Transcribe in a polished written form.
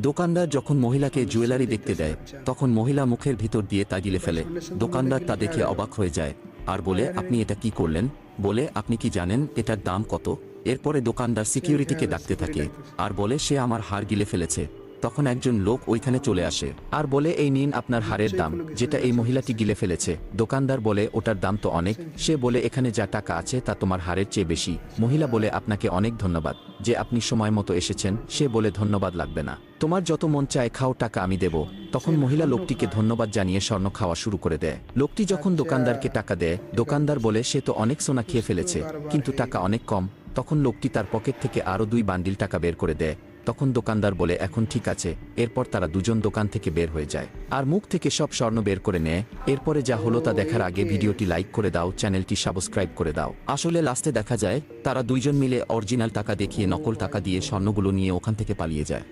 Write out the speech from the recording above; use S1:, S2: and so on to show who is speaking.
S1: দোকানদার যখন মহিলাকে জুয়েলারি দেখতে দেয় তখন মহিলা মুখের ভিতর দিয়ে তা গিলে ফেলে। দোকানদার তা দেখে অবাক হয়ে যায় আর বলে, আপনি এটা কি করলেন? বলে, আপনি কি জানেন এটার দাম কত? এরপরে দোকানদার সিকিউরিটিকে ডাকতে থাকে আর বলে সে আমার হার গিলে ফেলেছে। তখন একজন লোক ওইখানে চলে আসে আর বলে, এই নিন আপনার হারের দাম, যেটা এই মহিলাটি গিলে ফেলেছে। দোকানদার বলে, ওটার দাম তো অনেক। সে বলে, এখানে যা টাকা আছে তা তোমার হারের চেয়ে বেশি। মহিলা বলে, আপনাকে অনেক ধন্যবাদ যে আপনি সময় মতো এসেছেন। সে বলে, ধন্যবাদ লাগবে না, তোমার যত মন চায় খাও, টাকা আমি দেব। তখন মহিলা লোকটিকে ধন্যবাদ জানিয়ে স্বর্ণ খাওয়া শুরু করে দেয়। লোকটি যখন দোকানদারকে টাকা দেয়, দোকানদার বলে সে তো অনেক সোনা খেয়ে ফেলেছে কিন্তু টাকা অনেক কম। তখন লোকটি তার পকেট থেকে আরও 2 বান্ডিল টাকা বের করে দেয়। তখন দোকানদার বলে, এখন ঠিক আছে। এরপর তারা দুজন দোকান থেকে বের হয়ে যায় আর মুখ থেকে সব স্বর্ণ বের করে নেয়। এরপরে যা হলো তা দেখার আগে ভিডিওটি লাইক করে দাও, চ্যানেলটি সাবস্ক্রাইব করে দাও। আসলে লাস্টে দেখা যায় তারা দুইজন মিলে অরিজিনাল টাকা দেখিয়ে নকল টাকা দিয়ে স্বর্ণগুলো নিয়ে ওখান থেকে পালিয়ে যায়।